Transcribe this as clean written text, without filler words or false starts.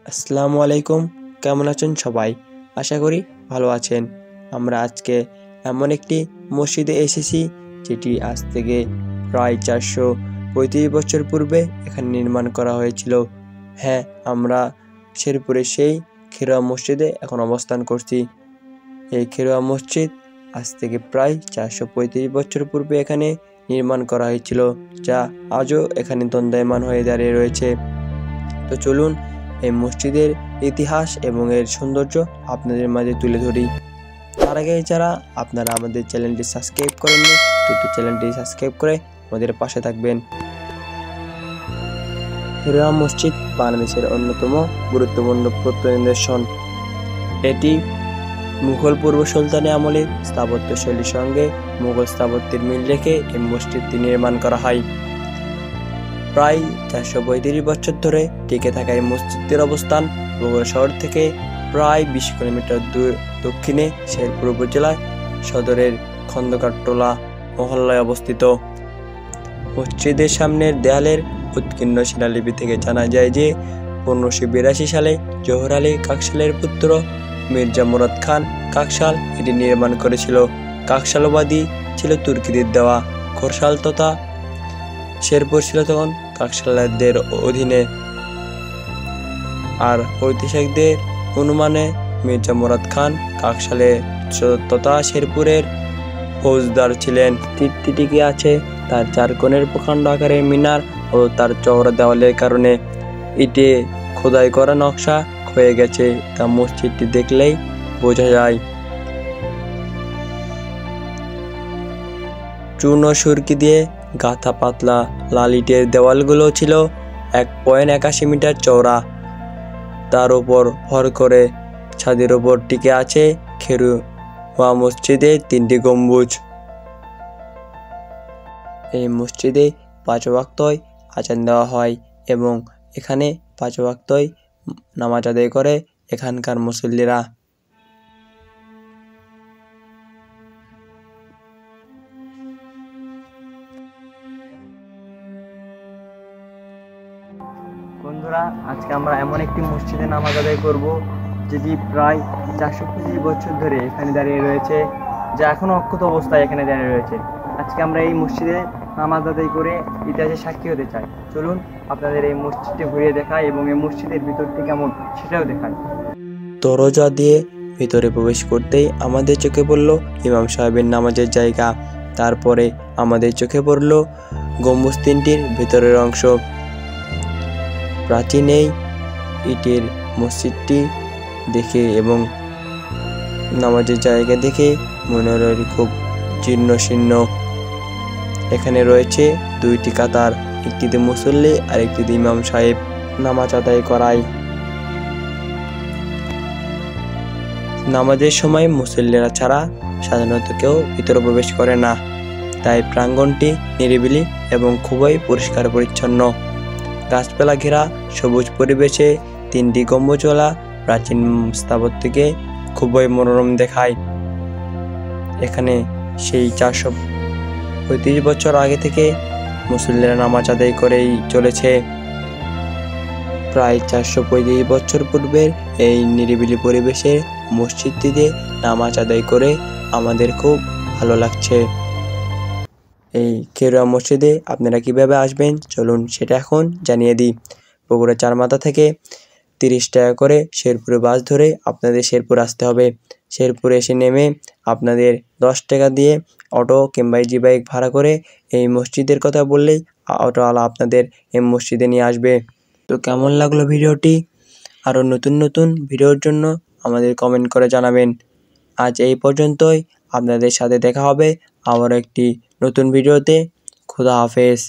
আসসালামু আলাইকুম, কেমন আছেন সবাই? আশা করি ভালো আছেন। আমরা আজকে এমন একটি মসজিদে এসেছি যেটি আজ থেকে প্রায় 435 বছর পূর্বে এখানে নির্মাণ করা হয়েছিল। হ্যাঁ, আমরা শেরপুরে সেই খেরোয়া মসজিদে এখন অবস্থান করছি। এই খেরোয়া মসজিদ আজ থেকে প্রায় 435 বছর পূর্বে এখানে নির্মাণ করা হয়েছিল, যা আজও এখানে দণ্ডায়মান হয়ে দাঁড়িয়ে রয়েছে। তো চলুন এই মসজিদের ইতিহাস এবং এর সৌন্দর্য আপনাদের মাঝে তুলে ধরি। তার আগে যারা আপনারা আমাদের চ্যানেলটি সাবস্ক্রাইব করেননি, তো চ্যানেলটি সাবস্ক্রাইব করে আমাদের পাশে থাকবেন। খেরোয়া মসজিদ বাংলাদেশের অন্যতম গুরুত্বপূর্ণ প্রত্ননিদর্শন। এটি মুঘল পূর্ব সুলতানি আমলের স্থাপত্যশৈলীর সঙ্গে মুঘল স্থাপত্যের মিল রেখে এই মসজিদটি নির্মাণ করা হয়। প্রায় 435 বছর ধরে টিকে থাকা এই মসজিদটির অবস্থান বগুড়া শহর থেকে প্রায় 20 কিলোমিটার দক্ষিণে শেরপুর উপজেলায় সদরের খন্দকারটোলা মহল্লায় অবস্থিত। মসজিদের সামনের দেয়ালের উৎকীর্ণ শিলালিপি থেকে জানা যায় যে 1582 সালে জোহর আলী কাকশালের পুত্র মির্জা মুরাদ খান কাকশাল এটি নির্মাণ করেছিল। কাকশাল উপাধি ছিল তুর্কিদের দেওয়া। খোরশাল তথা শেরপুর ছিল তখন কাকশালদের অধীনে। আর ঐতিহাসিকদের অনুমানে মির্জা মুরাদ খান কাকশালে তথা শেরপুরের ফৌজদার ছিলেন। তীরটিকে আছে তার 4 কোণের প্রকাণ্ড আকারের মিনার ও তার চওড়া দেওয়ালের কারণে ইটে খোদাই করা নকশা হয়ে গেছে, তা মসজিদটি দেখলেই বোঝা যায়। চুন ও সুরকি দিয়ে গাঁথা পাতলা লাল ইটের দেওয়ালগুলো ছিল 1.81 মিটার চওড়া। তার উপর ভর করে ছাদের উপর টিকে আছে খেরোয়া মসজিদের 3টি গম্বুজ। এই মসজিদে 5 ওয়াক্তই আজান দেওয়া হয় এবং এখানে 5 ওয়াক্তই নামাজ আদায় করে এখানকার মুসল্লিরা। বন্ধুরা, আজকে আমরা এমন একটি মসজিদে নামাজ আদায় করব যেটি প্রায় 425 বছর ধরে এখানে দাঁড়িয়ে রয়েছে, যা এখনো অক্ষত অবস্থায় এখানে দাঁড়িয়ে রয়েছে। আজকে আমরা এই মসজিদে নামাজ আদায় করে ইতিহাসের সাক্ষী হতে চাই। চলুন আপনাদের এই মসজিদটি ঘুরিয়ে দেখাই এবং এই মসজিদের ভিতরটি কেমন সেটাও দেখাই। দরজা দিয়ে ভিতরে প্রবেশ করতেই আমাদের চোখে পড়ল ইমাম সাহেবের নামাজের জায়গা। তারপরে আমাদের চোখে পড়ল গম্বুজ 3টির ভিতরের অংশ। প্রাচীন এই ইটের মসজিদটি দেখে এবং নামাজের জায়গা দেখে মনে হলো খুব জীর্ণ শীর্ণ। এখানে রয়েছে 2টি কাতার, একটিতে মুসল্লি আর একটিতে ইমাম সাহেব নামাজ আদায় করায়। নামাজের সময় মুসল্লিরা ছাড়া সাধারণত কেউ ভিতরে প্রবেশ করে না, তাই প্রাঙ্গণটি নিরিবিলি এবং খুবই পরিষ্কার পরিচ্ছন্ন। গাছপালা ঘেরা সবুজ পরিবেশে 3টি গম্বুজওয়ালা প্রাচীন স্থাপত্যকে খুবই মনোরম দেখায়। এখানে সেই 435 বছর আগে থেকে মুসল্লিরা নামাজ আদায় করেই চলেছে। প্রায় 435 বছর পূর্বের এই নিরিবিলি পরিবেশে মসজিদটিতে নামাজ আদায় করে আমাদের খুব ভালো লাগছে। এই খেরোয়া মসজিদে আপনারা কিভাবে আসবেন চলুন সেটা এখন জানিয়ে দিই। বগুড়া চারমাথা থেকে 30 টাকা করে শেরপুরে বাস ধরে আপনাদের শেরপুর আসতে হবে। শেরপুরে এসে নেমে আপনাদের 10 টাকা দিয়ে অটো কিংবা ইজি বাইক ভাড়া করে এই মসজিদের কথা বললেই অটোওয়ালা আপনাদের এই মসজিদে নিয়ে আসবে। তো কেমন লাগলো ভিডিওটি? আরও নতুন নতুন ভিডিওর জন্য আমাদের কমেন্ট করে জানাবেন। আজ এই পর্যন্তই, আপনাদের সাথে দেখা হবে আবার একটি নতুন ভিডিওতে। খোদা হাফেজ।